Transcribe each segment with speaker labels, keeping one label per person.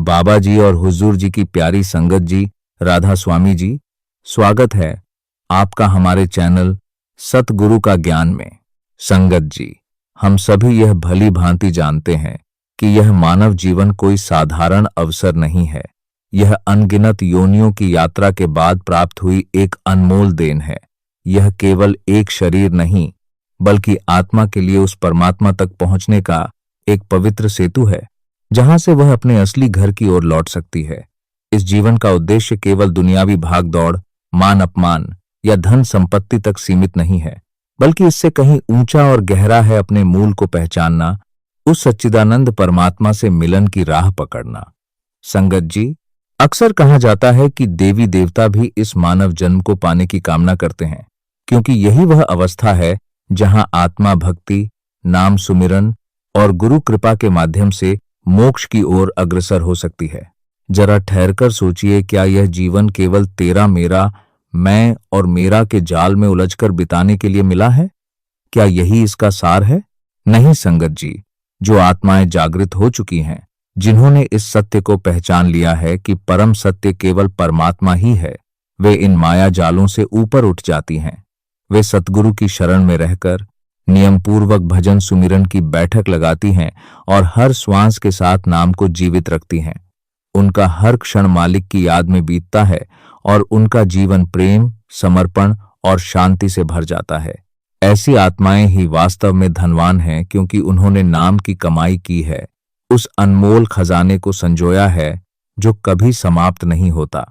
Speaker 1: बाबा जी और हुजूर जी की प्यारी संगत जी, राधा स्वामी जी, स्वागत है आपका हमारे चैनल सतगुरु का ज्ञान में। संगत जी, हम सभी यह भली भांति जानते हैं कि यह मानव जीवन कोई साधारण अवसर नहीं है। यह अनगिनत योनियों की यात्रा के बाद प्राप्त हुई एक अनमोल देन है। यह केवल एक शरीर नहीं, बल्कि आत्मा के लिए उस परमात्मा तक पहुंचने का एक पवित्र सेतु है, जहां से वह अपने असली घर की ओर लौट सकती है। इस जीवन का उद्देश्य केवल दुनियावी भागदौड़, मान अपमान या धन संपत्ति तक सीमित नहीं है, बल्कि इससे कहीं ऊंचा और गहरा है अपने मूल को पहचानना, उस सच्चिदानंद परमात्मा से मिलन की राह पकड़ना। संगत जी, अक्सर कहा जाता है कि देवी देवता भी इस मानव जन्म को पाने की कामना करते हैं, क्योंकि यही वह अवस्था है जहां आत्मा भक्ति, नाम सुमिरन और गुरु कृपा के माध्यम से मोक्ष की ओर अग्रसर हो सकती है। जरा ठहरकर सोचिए, क्या यह जीवन केवल तेरा मेरा, मैं और मेरा के जाल में उलझकर बिताने के लिए मिला है? क्या यही इसका सार है? नहीं संगत जी, जो आत्माएं जागृत हो चुकी हैं, जिन्होंने इस सत्य को पहचान लिया है कि परम सत्य केवल परमात्मा ही है, वे इन माया जालों से ऊपर उठ जाती हैं। वे सतगुरु की शरण में रहकर नियम पूर्वक भजन सुमिरन की बैठक लगाती हैं और हर श्वास के साथ नाम को जीवित रखती हैं। उनका हर क्षण मालिक की याद में बीतता है और उनका जीवन प्रेम, समर्पण और शांति से भर जाता है। ऐसी आत्माएं ही वास्तव में धनवान हैं, क्योंकि उन्होंने नाम की कमाई की है, उस अनमोल खजाने को संजोया है जो कभी समाप्त नहीं होता।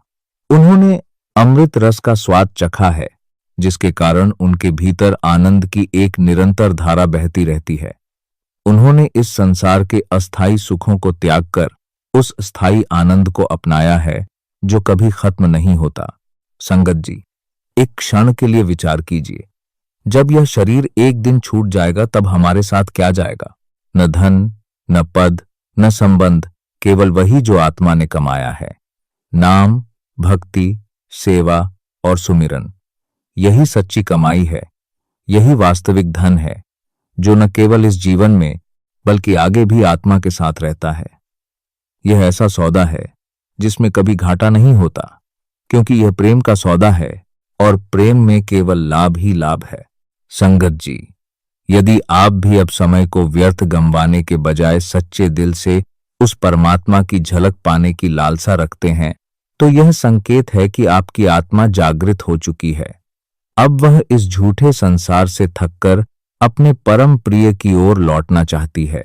Speaker 1: उन्होंने अमृत रस का स्वाद चखा है, जिसके कारण उनके भीतर आनंद की एक निरंतर धारा बहती रहती है। उन्होंने इस संसार के अस्थायी सुखों को त्याग कर उस स्थायी आनंद को अपनाया है जो कभी खत्म नहीं होता। संगत जी, एक क्षण के लिए विचार कीजिए, जब यह शरीर एक दिन छूट जाएगा तब हमारे साथ क्या जाएगा? न धन, न पद, न संबंध, केवल वही जो आत्मा ने कमाया है। नाम, भक्ति, सेवा और सुमिरन, यही सच्ची कमाई है। यही वास्तविक धन है, जो न केवल इस जीवन में बल्कि आगे भी आत्मा के साथ रहता है। यह ऐसा सौदा है जिसमें कभी घाटा नहीं होता, क्योंकि यह प्रेम का सौदा है और प्रेम में केवल लाभ ही लाभ है। संगत जी, यदि आप भी अब समय को व्यर्थ गंवाने के बजाय सच्चे दिल से उस परमात्मा की झलक पाने की लालसा रखते हैं, तो यह संकेत है कि आपकी आत्मा जागृत हो चुकी है। अब वह इस झूठे संसार से थककर अपने परम प्रिय की ओर लौटना चाहती है।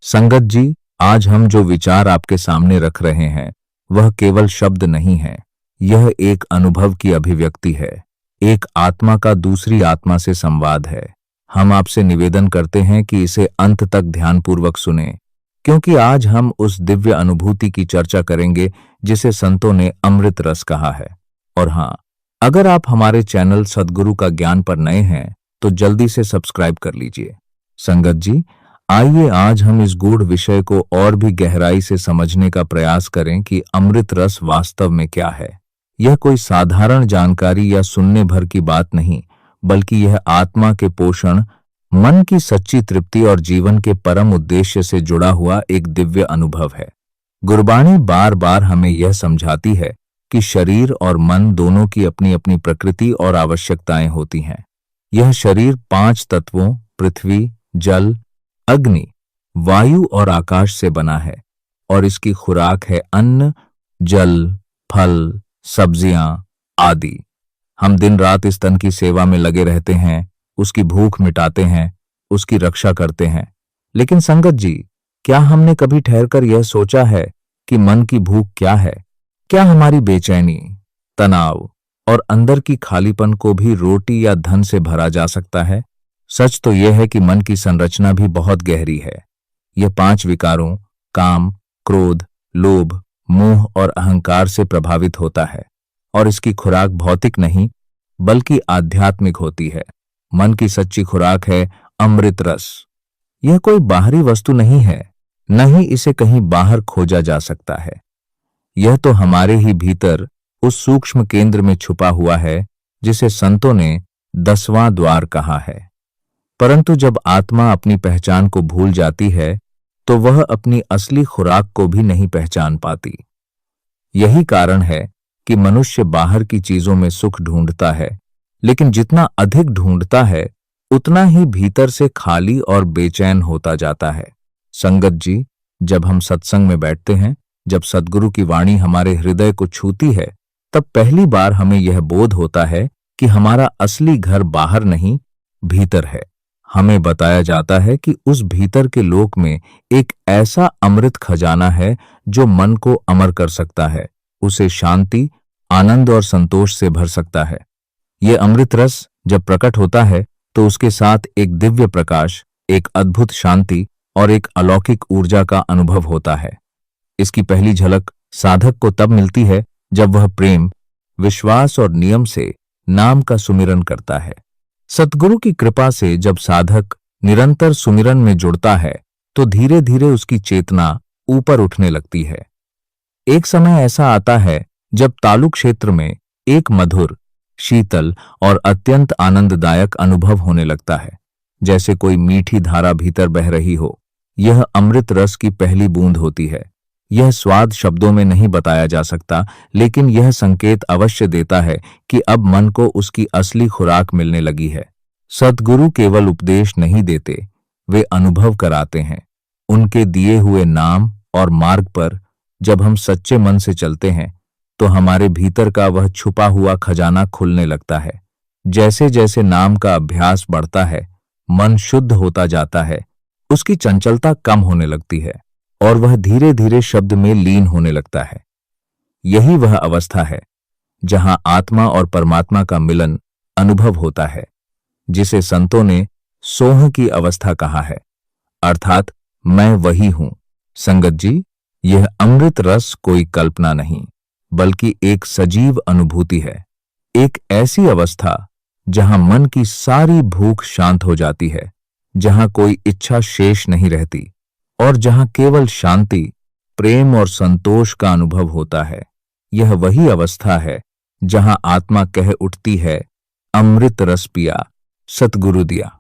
Speaker 1: संगत जी, आज हम जो विचार आपके सामने रख रहे हैं, वह केवल शब्द नहीं है, यह एक अनुभव की अभिव्यक्ति है, एक आत्मा का दूसरी आत्मा से संवाद है। हम आपसे निवेदन करते हैं कि इसे अंत तक ध्यानपूर्वक सुनें, क्योंकि आज हम उस दिव्य अनुभूति की चर्चा करेंगे जिसे संतों ने अमृत रस कहा है। और हाँ, अगर आप हमारे चैनल सद्गुरु का ज्ञान पर नए हैं तो जल्दी से सब्सक्राइब कर लीजिए। संगत जी, आइए आज हम इस गूढ़ विषय को और भी गहराई से समझने का प्रयास करें कि अमृत रस वास्तव में क्या है। यह कोई साधारण जानकारी या सुनने भर की बात नहीं, बल्कि यह आत्मा के पोषण, मन की सच्ची तृप्ति और जीवन के परम उद्देश्य से जुड़ा हुआ एक दिव्य अनुभव है। गुरबाणी बार बार हमें यह समझाती है कि शरीर और मन दोनों की अपनी अपनी प्रकृति और आवश्यकताएं होती हैं। यह शरीर 5 तत्वों पृथ्वी, जल, अग्नि, वायु और आकाश से बना है, और इसकी खुराक है अन्न, जल, फल, सब्जियां आदि। हम दिन रात इस तन की सेवा में लगे रहते हैं, उसकी भूख मिटाते हैं, उसकी रक्षा करते हैं। लेकिन संगत जी, क्या हमने कभी ठहरकर यह सोचा है कि मन की भूख क्या है? क्या हमारी बेचैनी, तनाव और अंदर की खालीपन को भी रोटी या धन से भरा जा सकता है? सच तो यह है कि मन की संरचना भी बहुत गहरी है। यह 5 विकारों काम, क्रोध, लोभ, मोह और अहंकार से प्रभावित होता है, और इसकी खुराक भौतिक नहीं बल्कि आध्यात्मिक होती है। मन की सच्ची खुराक है अमृत रस। यह कोई बाहरी वस्तु नहीं है, न ही इसे कहीं बाहर खोजा जा सकता है। यह तो हमारे ही भीतर उस सूक्ष्म केंद्र में छुपा हुआ है, जिसे संतों ने 10वां द्वार कहा है। परंतु जब आत्मा अपनी पहचान को भूल जाती है, तो वह अपनी असली खुराक को भी नहीं पहचान पाती। यही कारण है कि मनुष्य बाहर की चीजों में सुख ढूंढता है, लेकिन जितना अधिक ढूंढता है उतना ही भीतर से खाली और बेचैन होता जाता है। संगत जी, जब हम सत्संग में बैठते हैं, जब सद्गुरु की वाणी हमारे हृदय को छूती है, तब पहली बार हमें यह बोध होता है कि हमारा असली घर बाहर नहीं, भीतर है। हमें बताया जाता है कि उस भीतर के लोक में एक ऐसा अमृत खजाना है जो मन को अमर कर सकता है, उसे शांति, आनंद और संतोष से भर सकता है। ये अमृत रस जब प्रकट होता है तो उसके साथ एक दिव्य प्रकाश, एक अद्भुत शांति और एक अलौकिक ऊर्जा का अनुभव होता है। इसकी पहली झलक साधक को तब मिलती है जब वह प्रेम, विश्वास और नियम से नाम का सुमिरन करता है। सतगुरु की कृपा से जब साधक निरंतर सुमिरन में जुड़ता है तो धीरे धीरे उसकी चेतना ऊपर उठने लगती है। एक समय ऐसा आता है जब तालु क्षेत्र में एक मधुर, शीतल और अत्यंत आनंददायक अनुभव होने लगता है, जैसे कोई मीठी धारा भीतर बह रही हो। यह अमृत रस की पहली बूंद होती है। यह स्वाद शब्दों में नहीं बताया जा सकता, लेकिन यह संकेत अवश्य देता है कि अब मन को उसकी असली खुराक मिलने लगी है। सद्गुरु केवल उपदेश नहीं देते, वे अनुभव कराते हैं। उनके दिए हुए नाम और मार्ग पर जब हम सच्चे मन से चलते हैं तो हमारे भीतर का वह छुपा हुआ खजाना खुलने लगता है। जैसे जैसे नाम का अभ्यास बढ़ता है, मन शुद्ध होता जाता है, उसकी चंचलता कम होने लगती है और वह धीरे धीरे शब्द में लीन होने लगता है। यही वह अवस्था है जहां आत्मा और परमात्मा का मिलन अनुभव होता है, जिसे संतों ने सोह की अवस्था कहा है, अर्थात मैं वही हूं। संगत जी, यह अमृत रस कोई कल्पना नहीं, बल्कि एक सजीव अनुभूति है। एक ऐसी अवस्था जहां मन की सारी भूख शांत हो जाती है, जहां कोई इच्छा शेष नहीं रहती और जहां केवल शांति, प्रेम और संतोष का अनुभव होता है। यह वही अवस्था है जहां आत्मा कह उठती है, अमृत रस पिया, सतगुरु दिया,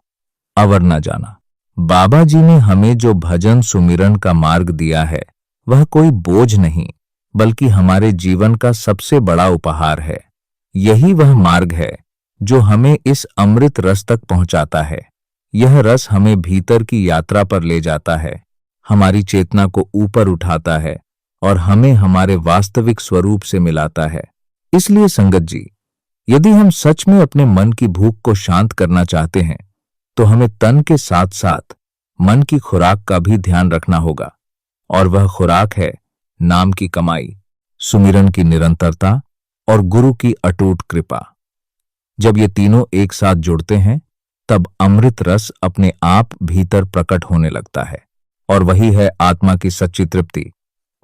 Speaker 1: अवर न जाना। बाबा जी ने हमें जो भजन सुमिरन का मार्ग दिया है, वह कोई बोझ नहीं, बल्कि हमारे जीवन का सबसे बड़ा उपहार है। यही वह मार्ग है जो हमें इस अमृत रस तक पहुंचाता है। यह रस हमें भीतर की यात्रा पर ले जाता है, हमारी चेतना को ऊपर उठाता है और हमें हमारे वास्तविक स्वरूप से मिलाता है। इसलिए संगत जी, यदि हम सच में अपने मन की भूख को शांत करना चाहते हैं तो हमें तन के साथ साथ मन की खुराक का भी ध्यान रखना होगा, और वह खुराक है नाम की कमाई, सुमिरन की निरंतरता और गुरु की अटूट कृपा। जब ये तीनों एक साथ जुड़ते हैं तब अमृत रस अपने आप भीतर प्रकट होने लगता है, और वही है आत्मा की सच्ची तृप्ति,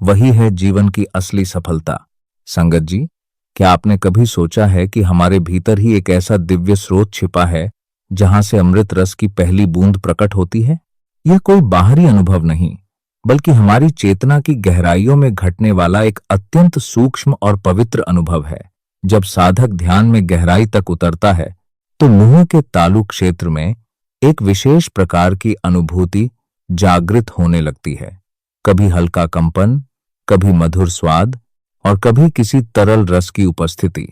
Speaker 1: वही है जीवन की असली सफलता। संगत जी, क्या आपने कभी सोचा है कि हमारे भीतर ही एक ऐसा दिव्य स्रोत छिपा है जहां से अमृत रस की पहली बूंद प्रकट होती है? यह कोई बाहरी अनुभव नहीं, बल्कि हमारी चेतना की गहराइयों में घटने वाला एक अत्यंत सूक्ष्म और पवित्र अनुभव है। जब साधक ध्यान में गहराई तक उतरता है तो मुंह के तालु क्षेत्र में एक विशेष प्रकार की अनुभूति जागृत होने लगती है। कभी हल्का कंपन, कभी मधुर स्वाद और कभी किसी तरल रस की उपस्थिति।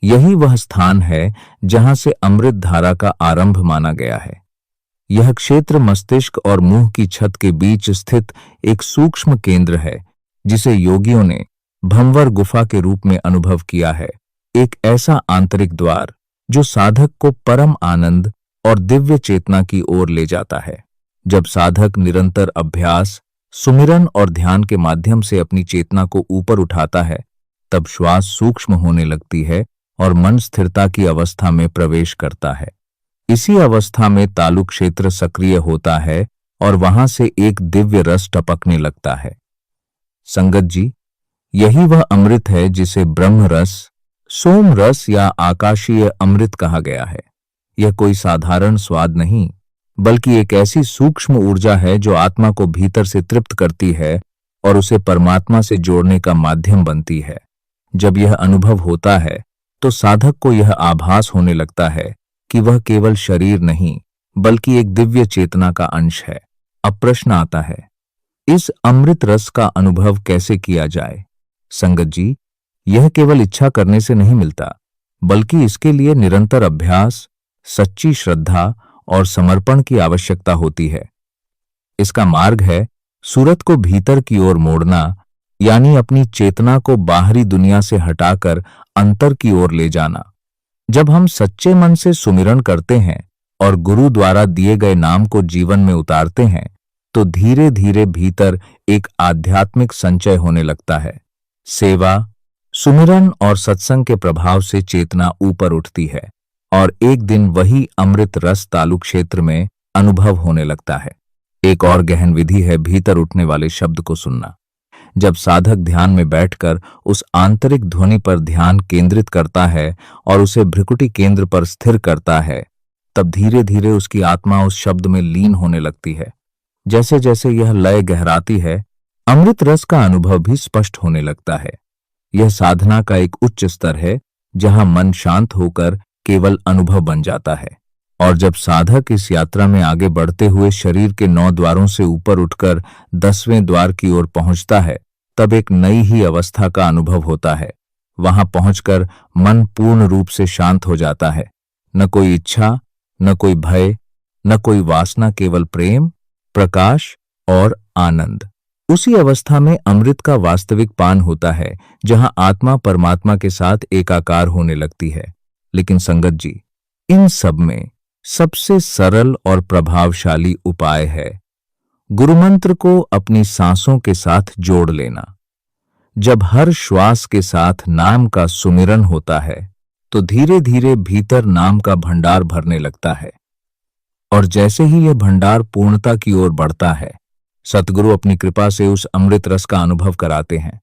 Speaker 1: यही वह स्थान है जहां से अमृत धारा का आरंभ माना गया है। यह क्षेत्र मस्तिष्क और मुंह की छत के बीच स्थित एक सूक्ष्म केंद्र है, जिसे योगियों ने भंवर गुफा के रूप में अनुभव किया है। एक ऐसा आंतरिक द्वार जो साधक को परम आनंद और दिव्य चेतना की ओर ले जाता है। जब साधक निरंतर अभ्यास, सुमिरन और ध्यान के माध्यम से अपनी चेतना को ऊपर उठाता है, तब श्वास सूक्ष्म होने लगती है और मन स्थिरता की अवस्था में प्रवेश करता है। इसी अवस्था में तालु क्षेत्र सक्रिय होता है और वहां से एक दिव्य रस टपकने लगता है। संगत जी, यही वह अमृत है जिसे ब्रह्म रस, सोम रस या आकाशीय अमृत कहा गया है। यह कोई साधारण स्वाद नहीं, बल्कि एक ऐसी सूक्ष्म ऊर्जा है जो आत्मा को भीतर से तृप्त करती है और उसे परमात्मा से जोड़ने का माध्यम बनती है। जब यह अनुभव होता है तो साधक को यह आभास होने लगता है कि वह केवल शरीर नहीं, बल्कि एक दिव्य चेतना का अंश है। अब प्रश्न आता है, इस अमृत रस का अनुभव कैसे किया जाए? संगत जी, यह केवल इच्छा करने से नहीं मिलता, बल्कि इसके लिए निरंतर अभ्यास, सच्ची श्रद्धा और समर्पण की आवश्यकता होती है। इसका मार्ग है सूरत को भीतर की ओर मोड़ना, यानी अपनी चेतना को बाहरी दुनिया से हटाकर अंतर की ओर ले जाना। जब हम सच्चे मन से सुमिरन करते हैं और गुरु द्वारा दिए गए नाम को जीवन में उतारते हैं, तो धीरे धीरे भीतर एक आध्यात्मिक संचय होने लगता है। सेवा, सुमिरन और सत्संग के प्रभाव से चेतना ऊपर उठती है और एक दिन वही अमृत रस तालु क्षेत्र में अनुभव होने लगता है। एक और गहन विधि है भीतर उठने वाले शब्द को सुनना। जब साधक ध्यान में बैठकर उस आंतरिक ध्वनि पर ध्यान केंद्रित करता है और उसे भ्रिकुटी केंद्र पर स्थिर करता है, तब धीरे धीरे उसकी आत्मा उस शब्द में लीन होने लगती है। जैसे जैसे यह लय गहराती है, अमृत रस का अनुभव भी स्पष्ट होने लगता है। यह साधना का एक उच्च स्तर है, जहां मन शांत होकर केवल अनुभव बन जाता है। और जब साधक इस यात्रा में आगे बढ़ते हुए शरीर के 9 द्वारों से ऊपर उठकर 10वें द्वार की ओर पहुंचता है, तब एक नई ही अवस्था का अनुभव होता है। वहां पहुंचकर मन पूर्ण रूप से शांत हो जाता है। न कोई इच्छा, न कोई भय, न कोई वासना, केवल प्रेम, प्रकाश और आनंद। उसी अवस्था में अमृत का वास्तविक पान होता है, जहां आत्मा परमात्मा के साथ एकाकार होने लगती है। लेकिन संगत जी, इन सब में सबसे सरल और प्रभावशाली उपाय है गुरुमंत्र को अपनी सांसों के साथ जोड़ लेना। जब हर श्वास के साथ नाम का सुमिरन होता है, तो धीरे धीरे भीतर नाम का भंडार भरने लगता है। और जैसे ही यह भंडार पूर्णता की ओर बढ़ता है, सतगुरु अपनी कृपा से उस अमृत रस का अनुभव कराते हैं।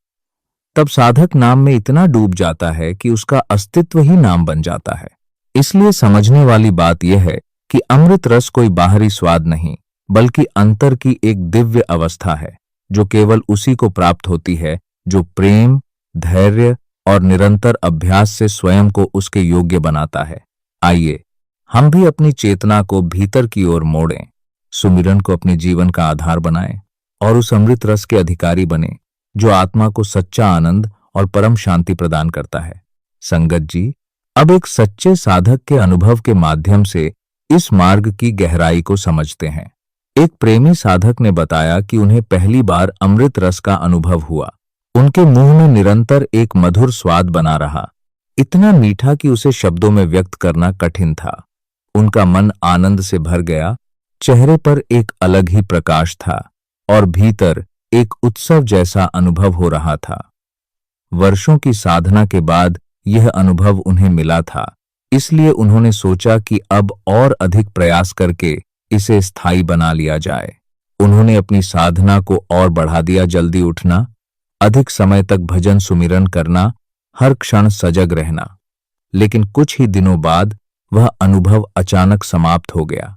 Speaker 1: तब साधक नाम में इतना डूब जाता है कि उसका अस्तित्व ही नाम बन जाता है। इसलिए समझने वाली बात यह है कि अमृत रस कोई बाहरी स्वाद नहीं, बल्कि अंतर की एक दिव्य अवस्था है, जो केवल उसी को प्राप्त होती है जो प्रेम, धैर्य और निरंतर अभ्यास से स्वयं को उसके योग्य बनाता है। आइए हम भी अपनी चेतना को भीतर की ओर मोड़ें, सुमिरन को अपने जीवन का आधार बनाएं और उस अमृत रस के अधिकारी बने जो आत्मा को सच्चा आनंद और परम शांति प्रदान करता है। संगत जी, अब एक सच्चे साधक के अनुभव के माध्यम से इस मार्ग की गहराई को समझते हैं। एक प्रेमी साधक ने बताया कि उन्हें पहली बार अमृत रस का अनुभव हुआ। उनके मुंह में निरंतर एक मधुर स्वाद बना रहा, इतना मीठा कि उसे शब्दों में व्यक्त करना कठिन था। उनका मन आनंद से भर गया, चेहरे पर एक अलग ही प्रकाश था और भीतर एक उत्सव जैसा अनुभव हो रहा था। वर्षों की साधना के बाद यह अनुभव उन्हें मिला था, इसलिए उन्होंने सोचा कि अब और अधिक प्रयास करके इसे स्थायी बना लिया जाए। उन्होंने अपनी साधना को और बढ़ा दिया, जल्दी उठना, अधिक समय तक भजन सुमिरन करना, हर क्षण सजग रहना। लेकिन कुछ ही दिनों बाद वह अनुभव अचानक समाप्त हो गया।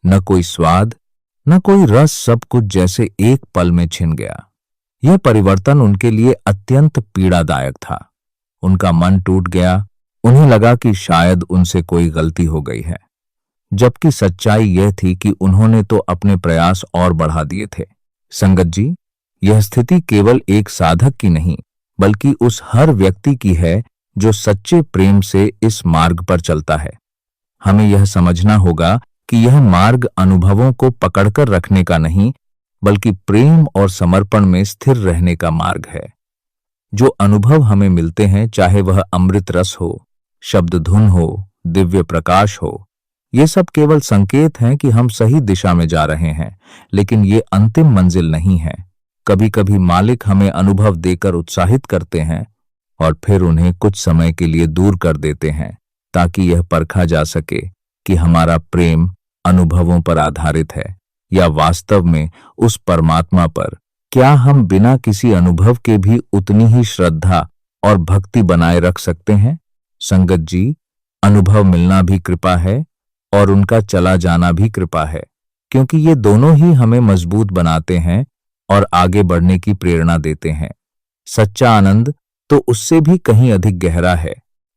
Speaker 1: न कोई स्वाद, न कोई रस, सब कुछ जैसे एक पल में छिन गया। यह परिवर्तन उनके लिए अत्यंत पीड़ादायक था। उनका मन टूट गया। उन्हें लगा कि शायद उनसे कोई गलती हो गई है, जबकि सच्चाई यह थी कि उन्होंने तो अपने प्रयास और बढ़ा दिए थे। संगत जी, यह स्थिति केवल एक साधक की नहीं, बल्कि उस हर व्यक्ति की है जो सच्चे प्रेम से इस मार्ग पर चलता है। हमें यह समझना होगा कि यह मार्ग अनुभवों को पकड़कर रखने का नहीं, बल्कि प्रेम और समर्पण में स्थिर रहने का मार्ग है। जो अनुभव हमें मिलते हैं, चाहे वह अमृत रस हो, शब्द धुन हो, दिव्य प्रकाश हो, ये सब केवल संकेत हैं कि हम सही दिशा में जा रहे हैं, लेकिन ये अंतिम मंजिल नहीं है। कभी कभी मालिक हमें अनुभव देकर उत्साहित करते हैं और फिर उन्हें कुछ समय के लिए दूर कर देते हैं, ताकि यह परखा जा सके कि हमारा प्रेम अनुभवों पर आधारित है या वास्तव में उस परमात्मा पर। क्या हम बिना किसी अनुभव के भी उतनी ही श्रद्धा और भक्ति बनाए रख सकते हैं? संगत जी, अनुभव मिलना भी कृपा है और उनका चला जाना भी कृपा है, क्योंकि ये दोनों ही हमें मजबूत बनाते हैं और आगे बढ़ने की प्रेरणा देते हैं। सच्चा आनंद तो उससे भी कहीं अधिक गहरा है,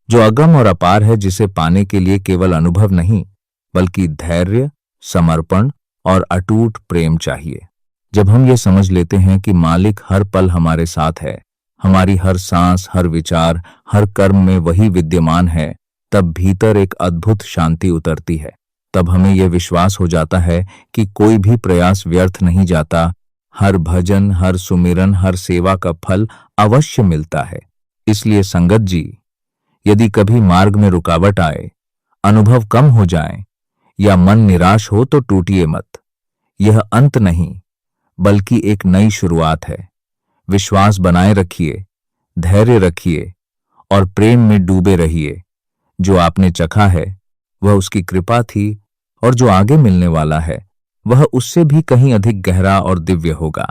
Speaker 1: जो अगम और अपार है, जिसे पाने के लिए केवल अनुभव नहीं, बल्कि धैर्य, समर्पण और अटूट प्रेम चाहिए। जब हम ये समझ लेते हैं कि मालिक हर पल हमारे साथ है, हमारी हर सांस, हर विचार, हर कर्म में वही विद्यमान है, तब भीतर एक अद्भुत शांति उतरती है। तब हमें यह विश्वास हो जाता है कि कोई भी प्रयास व्यर्थ नहीं जाता, हर भजन, हर सुमिरन, हर सेवा का फल अवश्य मिलता है। इसलिए संगत जी, यदि कभी मार्ग में रुकावट आए, अनुभव कम हो जाए या मन निराश हो तो टूटिए मत। यह अंत नहीं, बल्कि एक नई शुरुआत है। विश्वास बनाए रखिए, धैर्य रखिए और प्रेम में डूबे रहिए। जो आपने चखा है वह उसकी कृपा थी, और जो आगे मिलने वाला है वह उससे भी कहीं अधिक गहरा और दिव्य होगा।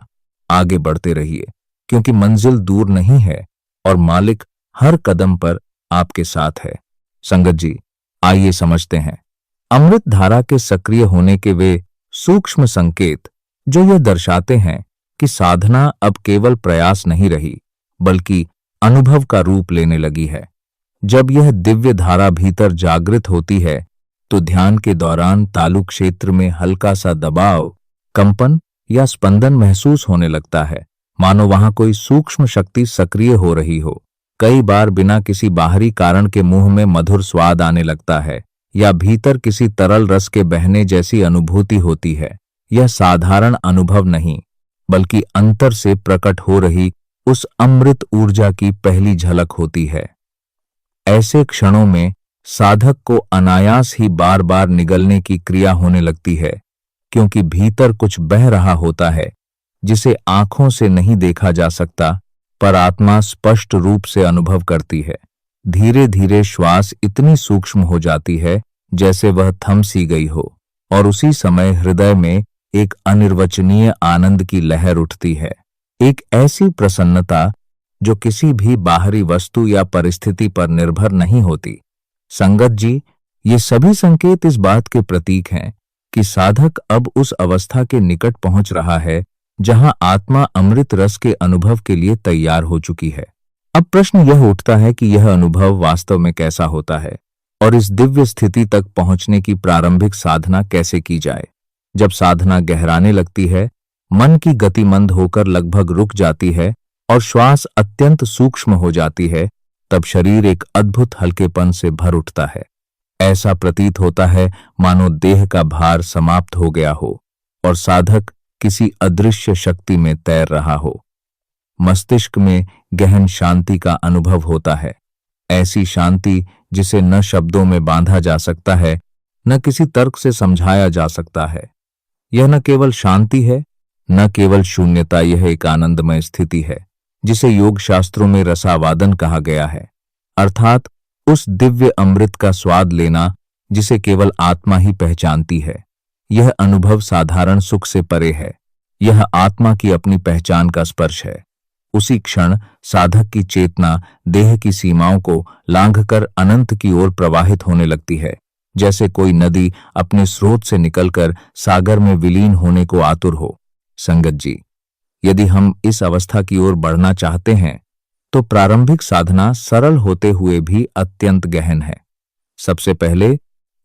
Speaker 1: आगे बढ़ते रहिए, क्योंकि मंजिल दूर नहीं है और मालिक हर कदम पर आपके साथ है। संगत जी, आइए समझते हैं अमृत धारा के सक्रिय होने के वे सूक्ष्म संकेत, जो ये दर्शाते हैं कि साधना अब केवल प्रयास नहीं रही, बल्कि अनुभव का रूप लेने लगी है। जब यह दिव्य धारा भीतर जागृत होती है तो ध्यान के दौरान तालु क्षेत्र में हल्का सा दबाव, कंपन या स्पंदन महसूस होने लगता है, मानो वहां कोई सूक्ष्म शक्ति सक्रिय हो रही हो। कई बार बिना किसी बाहरी कारण के मुंह में मधुर स्वाद आने लगता है या भीतर किसी तरल रस के बहने जैसी अनुभूति होती है। यह साधारण अनुभव नहीं, बल्कि अंतर से प्रकट हो रही उस अमृत ऊर्जा की पहली झलक होती है। ऐसे क्षणों में साधक को अनायास ही बार बार निगलने की क्रिया होने लगती है, क्योंकि भीतर कुछ बह रहा होता है जिसे आंखों से नहीं देखा जा सकता, पर आत्मा स्पष्ट रूप से अनुभव करती है। धीरे धीरे श्वास इतनी सूक्ष्म हो जाती है जैसे वह थम सी गई हो, और उसी समय हृदय में एक अनिर्वचनीय आनंद की लहर उठती है। एक ऐसी प्रसन्नता जो किसी भी बाहरी वस्तु या परिस्थिति पर निर्भर नहीं होती। संगत जी, ये सभी संकेत इस बात के प्रतीक हैं कि साधक अब उस अवस्था के निकट पहुंच रहा है जहां आत्मा अमृत रस के अनुभव के लिए तैयार हो चुकी है। अब प्रश्न यह उठता है कि यह अनुभव वास्तव में कैसा होता है और इस दिव्य स्थिति तक पहुंचने की प्रारंभिक साधना कैसे की जाए। जब साधना गहराने लगती है, मन की गति मंद होकर लगभग रुक जाती है और श्वास अत्यंत सूक्ष्म हो जाती है, तब शरीर एक अद्भुत हल्केपन से भर उठता है। ऐसा प्रतीत होता है मानो देह का भार समाप्त हो गया हो और साधक किसी अदृश्य शक्ति में तैर रहा हो। मस्तिष्क में गहन शांति का अनुभव होता है, ऐसी शांति जिसे न शब्दों में बांधा जा सकता है, न किसी तर्क से समझाया जा सकता है। यह न केवल शांति है, न केवल शून्यता, यह एक आनंदमय स्थिति है जिसे योग शास्त्रों में रसावादन कहा गया है, अर्थात उस दिव्य अमृत का स्वाद लेना जिसे केवल आत्मा ही पहचानती है। यह अनुभव साधारण सुख से परे है, यह आत्मा की अपनी पहचान का स्पर्श है। उसी क्षण साधक की चेतना देह की सीमाओं को लांघकर अनंत की ओर प्रवाहित होने लगती है, जैसे कोई नदी अपने स्रोत से निकलकर सागर में विलीन होने को आतुर हो। संगत जी, यदि हम इस अवस्था की ओर बढ़ना चाहते हैं तो प्रारंभिक साधना सरल होते हुए भी अत्यंत गहन है। सबसे पहले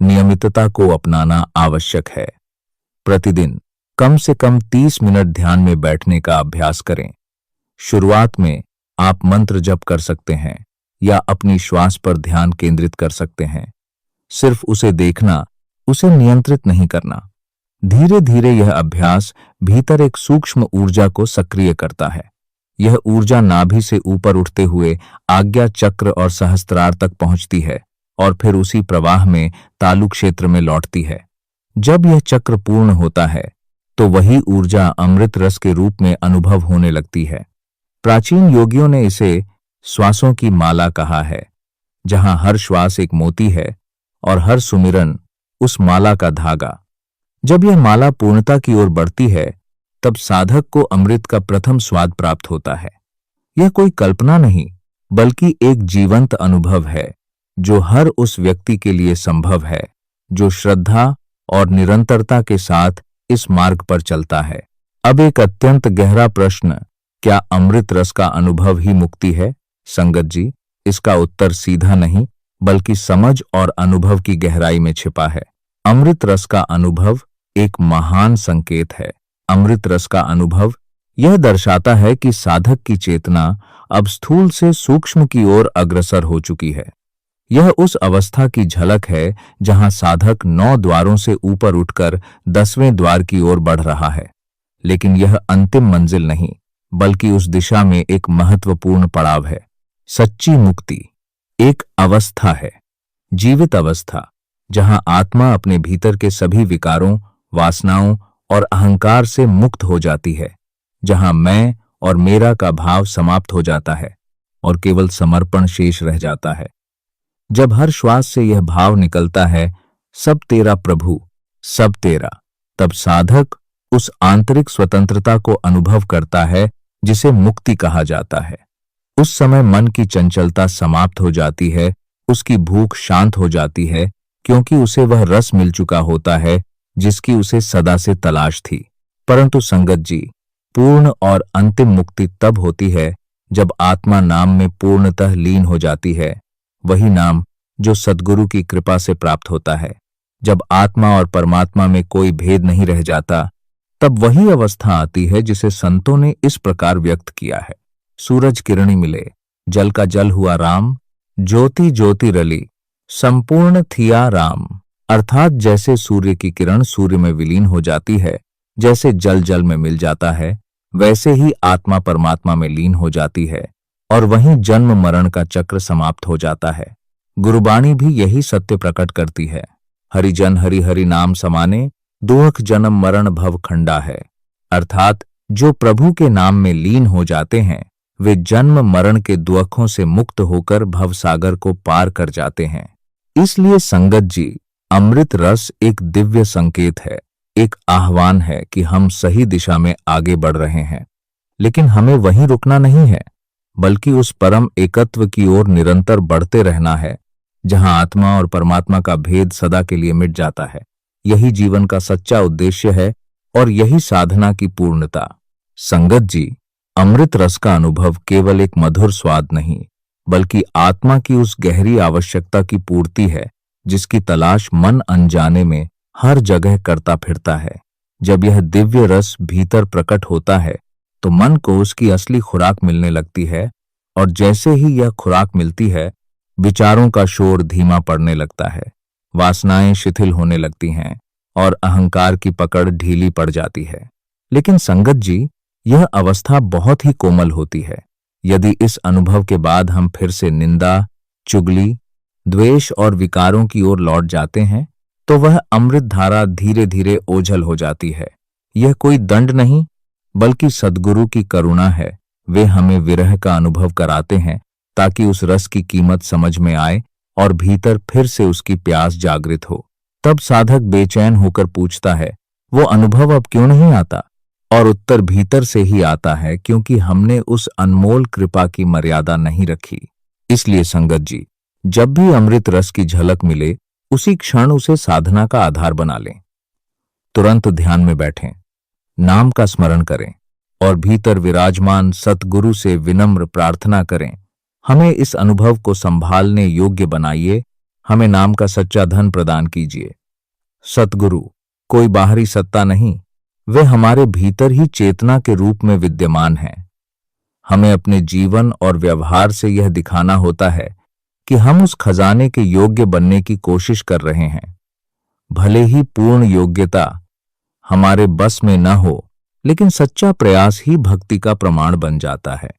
Speaker 1: नियमितता को अपनाना आवश्यक है। प्रतिदिन कम से कम 30 मिनट ध्यान में बैठने का अभ्यास करें। शुरुआत में आप मंत्र जप कर सकते हैं या अपनी श्वास पर ध्यान केंद्रित कर सकते हैं। सिर्फ उसे देखना, उसे नियंत्रित नहीं करना। धीरे धीरे यह अभ्यास भीतर एक सूक्ष्म ऊर्जा को सक्रिय करता है। यह ऊर्जा नाभि से ऊपर उठते हुए आज्ञा चक्र और सहस्त्रार तक पहुंचती है और फिर उसी प्रवाह में तालु क्षेत्र में लौटती है। जब यह चक्र पूर्ण होता है तो वही ऊर्जा अमृत रस के रूप में अनुभव होने लगती है। प्राचीन योगियों ने इसे श्वासों की माला कहा है, जहां हर श्वास एक मोती है और हर सुमिरन उस माला का धागा। जब यह माला पूर्णता की ओर बढ़ती है, तब साधक को अमृत का प्रथम स्वाद प्राप्त होता है। यह कोई कल्पना नहीं, बल्कि एक जीवंत अनुभव है जो हर उस व्यक्ति के लिए संभव है जो श्रद्धा और निरंतरता के साथ इस मार्ग पर चलता है। अब एक अत्यंत गहरा प्रश्न, क्या अमृत रस का अनुभव ही मुक्ति है? संगत जी, इसका उत्तर सीधा नहीं, बल्कि समझ और अनुभव की गहराई में छिपा है। अमृत रस का अनुभव एक महान संकेत है। अमृत रस का अनुभव यह दर्शाता है कि साधक की चेतना अब स्थूल से सूक्ष्म की ओर अग्रसर हो चुकी है। यह उस अवस्था की झलक है जहां साधक 9 द्वारों से ऊपर उठकर 10वें द्वार की ओर बढ़ रहा है। लेकिन यह अंतिम मंजिल नहीं, बल्कि उस दिशा में एक महत्वपूर्ण पड़ाव है। सच्ची मुक्ति एक अवस्था है, जीवित अवस्था, जहां आत्मा अपने भीतर के सभी विकारों, वासनाओं और अहंकार से मुक्त हो जाती है, जहां मैं और मेरा का भाव समाप्त हो जाता है और केवल समर्पण शेष रह जाता है। जब हर श्वास से यह भाव निकलता है, सब तेरा प्रभु, सब तेरा, तब साधक उस आंतरिक स्वतंत्रता को अनुभव करता है जिसे मुक्ति कहा जाता है। उस समय मन की चंचलता समाप्त हो जाती है, उसकी भूख शांत हो जाती है, क्योंकि उसे वह रस मिल चुका होता है जिसकी उसे सदा से तलाश थी। परंतु संगत जी, पूर्ण और अंतिम मुक्ति तब होती है जब आत्मा नाम में पूर्णतः लीन हो जाती है, वही नाम जो सद्गुरु की कृपा से प्राप्त होता है। जब आत्मा और परमात्मा में कोई भेद नहीं रह जाता, तब वही अवस्था आती है जिसे संतों ने इस प्रकार व्यक्त किया है। सूरज किरणी मिले, जल का जल हुआ राम, ज्योति ज्योति रली, संपूर्ण थिया राम। अर्थात जैसे सूर्य की किरण सूर्य में विलीन हो जाती है, जैसे जल जल में मिल जाता है, वैसे ही आत्मा परमात्मा में लीन हो जाती है और वहीं जन्म मरण का चक्र समाप्त हो जाता है। गुरुबाणी भी यही सत्य प्रकट करती है। हरिजन हरि हरि नाम समाने, दुख जन्म मरण भव खंडा है। अर्थात जो प्रभु के नाम में लीन हो जाते हैं, वे जन्म मरण के दुखों से मुक्त होकर भवसागर को पार कर जाते हैं। इसलिए संगत जी, अमृत रस एक दिव्य संकेत है, एक आह्वान है कि हम सही दिशा में आगे बढ़ रहे हैं। लेकिन हमें वहीं रुकना नहीं है, बल्कि उस परम एकत्व की ओर निरंतर बढ़ते रहना है, जहां आत्मा और परमात्मा का भेद सदा के लिए मिट जाता है। यही जीवन का सच्चा उद्देश्य है और यही साधना की पूर्णता। संगत जी, अमृत रस का अनुभव केवल एक मधुर स्वाद नहीं, बल्कि आत्मा की उस गहरी आवश्यकता की पूर्ति है जिसकी तलाश मन अनजाने में हर जगह करता फिरता है। जब यह दिव्य रस भीतर प्रकट होता है, तो मन को उसकी असली खुराक मिलने लगती है, और जैसे ही यह खुराक मिलती है, विचारों का शोर धीमा पड़ने लगता है, वासनाएं शिथिल होने लगती हैं और अहंकार की पकड़ ढीली पड़ जाती है। लेकिन संगत जी, यह अवस्था बहुत ही कोमल होती है। यदि इस अनुभव के बाद हम फिर से निंदा, चुगली, द्वेष और विकारों की ओर लौट जाते हैं, तो वह अमृत धारा धीरे धीरे ओझल हो जाती है। यह कोई दंड नहीं, बल्कि सद्गुरु की करुणा है। वे हमें विरह का अनुभव कराते हैं ताकि उस रस की कीमत समझ में आए और भीतर फिर से उसकी प्यास जागृत हो। तब साधक बेचैन होकर पूछता है, वो अनुभव अब क्यों नहीं आता? और उत्तर भीतर से ही आता है, क्योंकि हमने उस अनमोल कृपा की मर्यादा नहीं रखी। इसलिए संगत जी, जब भी अमृत रस की झलक मिले, उसी क्षण उसे साधना का आधार बना लें। तुरंत ध्यान में बैठें, नाम का स्मरण करें और भीतर विराजमान सतगुरु से विनम्र प्रार्थना करें, हमें इस अनुभव को संभालने योग्य बनाइए, हमें नाम का सच्चा धन प्रदान कीजिए। सतगुरु कोई बाहरी सत्ता नहीं, वे हमारे भीतर ही चेतना के रूप में विद्यमान हैं। हमें अपने जीवन और व्यवहार से यह दिखाना होता है कि हम उस खजाने के योग्य बनने की कोशिश कर रहे हैं। भले ही पूर्ण योग्यता हमारे बस में न हो, लेकिन सच्चा प्रयास ही भक्ति का प्रमाण बन जाता है।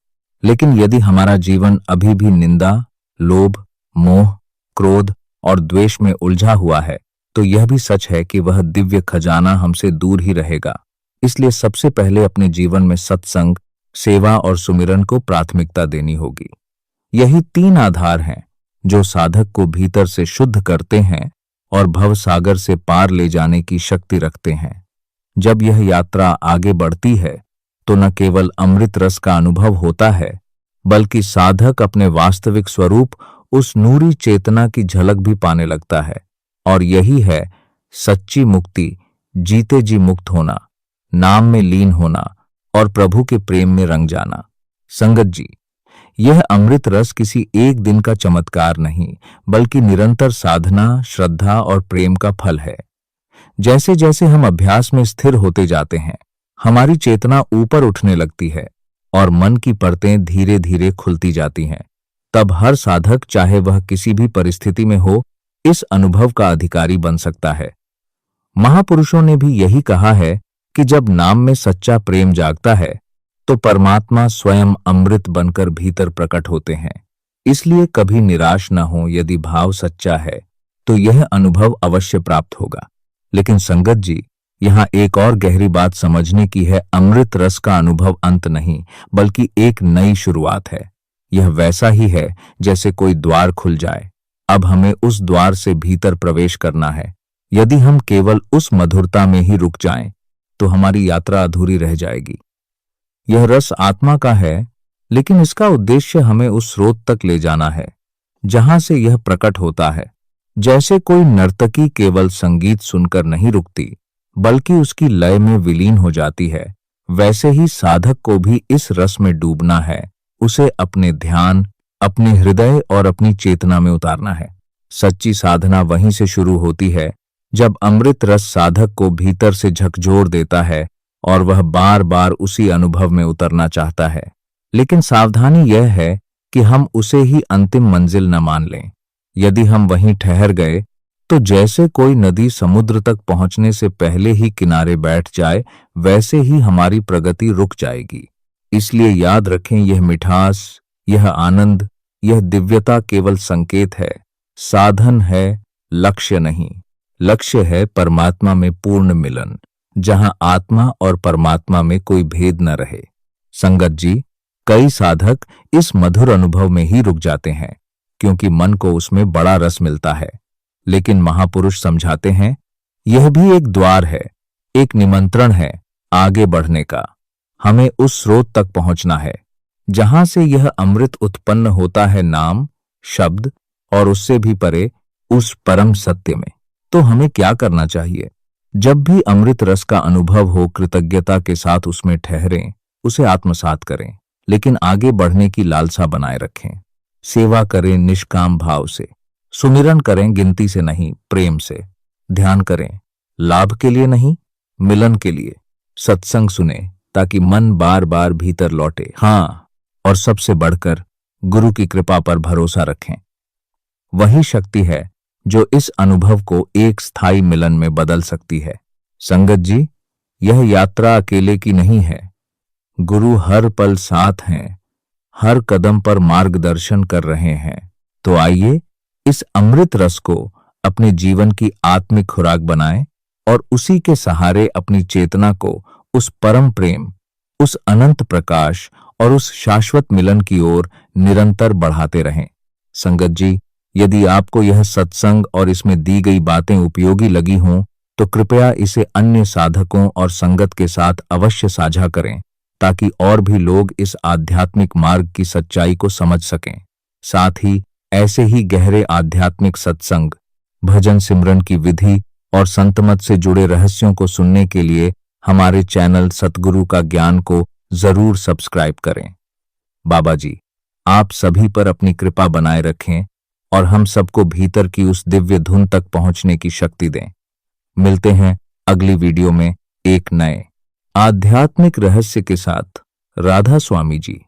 Speaker 1: लेकिन यदि हमारा जीवन अभी भी निंदा, लोभ, मोह, क्रोध और द्वेष में उलझा हुआ है, तो यह भी सच है कि वह दिव्य खजाना हमसे दूर ही रहेगा। इसलिए सबसे पहले अपने जीवन में सत्संग, सेवा और सुमिरन को प्राथमिकता देनी होगी। यही 3 आधार हैं जो साधक को भीतर से शुद्ध करते हैं और भवसागर से पार ले जाने की शक्ति रखते हैं। जब यह यात्रा आगे बढ़ती है, तो न केवल अमृत रस का अनुभव होता है, बल्कि साधक अपने वास्तविक स्वरूप, उस नूरी चेतना की झलक भी पाने लगता है। और यही है सच्ची मुक्ति, जीते जी मुक्त होना, नाम में लीन होना और प्रभु के प्रेम में रंग जाना। संगत जी, यह अमृत रस किसी एक दिन का चमत्कार नहीं, बल्कि निरंतर साधना, श्रद्धा और प्रेम का फल है। जैसे जैसे हम अभ्यास में स्थिर होते जाते हैं, हमारी चेतना ऊपर उठने लगती है और मन की परतें धीरे धीरे खुलती जाती हैं। तब हर साधक, चाहे वह किसी भी परिस्थिति में हो, इस अनुभव का अधिकारी बन सकता है। महापुरुषों ने भी यही कहा है कि जब नाम में सच्चा प्रेम जागता है तो परमात्मा स्वयं अमृत बनकर भीतर प्रकट होते हैं। इसलिए कभी निराश न हो, यदि भाव सच्चा है तो यह अनुभव अवश्य प्राप्त होगा। लेकिन संगत जी, यहाँ एक और गहरी बात समझने की है। अमृत रस का अनुभव अंत नहीं, बल्कि एक नई शुरुआत है। यह वैसा ही है जैसे कोई द्वार खुल जाए। अब हमें उस द्वार से भीतर प्रवेश करना है। यदि हम केवल उस मधुरता में ही रुक जाएं, तो हमारी यात्रा अधूरी रह जाएगी। यह रस आत्मा का है, लेकिन इसका उद्देश्य हमें उस स्रोत तक ले जाना है जहां से यह प्रकट होता है। जैसे कोई नर्तकी केवल संगीत सुनकर नहीं रुकती, बल्कि उसकी लय में विलीन हो जाती है, वैसे ही साधक को भी इस रस में डूबना है। उसे अपने ध्यान, अपने हृदय और अपनी चेतना में उतारना है। सच्ची साधना वहीं से शुरू होती है जब अमृत रस साधक को भीतर से झकझोर देता है और वह बार बार उसी अनुभव में उतरना चाहता है। लेकिन सावधानी यह है कि हम उसे ही अंतिम मंजिल न मान लें। यदि हम वहीं ठहर गए तो जैसे कोई नदी समुद्र तक पहुंचने से पहले ही किनारे बैठ जाए, वैसे ही हमारी प्रगति रुक जाएगी। इसलिए याद रखें, यह मिठास, यह आनंद, यह दिव्यता केवल संकेत है, साधन है, लक्ष्य नहीं। लक्ष्य है परमात्मा में पूर्ण मिलन, जहां आत्मा और परमात्मा में कोई भेद न रहे। संगत जी, कई साधक इस मधुर अनुभव में ही रुक जाते हैं क्योंकि मन को उसमें बड़ा रस मिलता है। लेकिन महापुरुष समझाते हैं, यह भी एक द्वार है, एक निमंत्रण है आगे बढ़ने का। हमें उस स्रोत तक पहुंचना है जहां से यह अमृत उत्पन्न होता है, नाम, शब्द और उससे भी परे उस परम सत्य में। तो हमें क्या करना चाहिए? जब भी अमृत रस का अनुभव हो, कृतज्ञता के साथ उसमें ठहरें, उसे आत्मसात करें, लेकिन आगे बढ़ने की लालसा बनाए रखें। सेवा करें निष्काम भाव से, सुमिरन करें गिनती से नहीं, प्रेम से। ध्यान करें लाभ के लिए नहीं, मिलन के लिए। सत्संग सुने ताकि मन बार बार भीतर लौटे। हाँ, और सबसे बढ़कर गुरु की कृपा पर भरोसा रखें। वही शक्ति है जो इस अनुभव को एक स्थायी मिलन में बदल सकती है। संगत जी, यह यात्रा अकेले की नहीं है। गुरु हर पल साथ हैं, हर कदम पर मार्गदर्शन कर रहे हैं। तो आइए इस अमृत रस को अपने जीवन की आत्मिक खुराक बनाएं और उसी के सहारे अपनी चेतना को उस परम प्रेम, उस अनंत प्रकाश और उस शाश्वत मिलन की ओर निरंतर बढ़ाते रहें। संगत जी, यदि आपको यह सत्संग और इसमें दी गई बातें उपयोगी लगी हों, तो कृपया इसे अन्य साधकों और संगत के साथ अवश्य साझा करें, ताकि और भी लोग इस आध्यात्मिक मार्ग की सच्चाई को समझ सकें। साथ ही ऐसे ही गहरे आध्यात्मिक सत्संग, भजन सिमरन की विधि और संतमत से जुड़े रहस्यों को सुनने के लिए हमारे चैनल सतगुरु का ज्ञान को जरूर सब्सक्राइब करें। बाबा जी, आप सभी पर अपनी कृपा बनाए रखें और हम सबको भीतर की उस दिव्य धुन तक पहुंचने की शक्ति दें। मिलते हैं अगली वीडियो में एक नए आध्यात्मिक रहस्य के साथ। राधा स्वामी जी।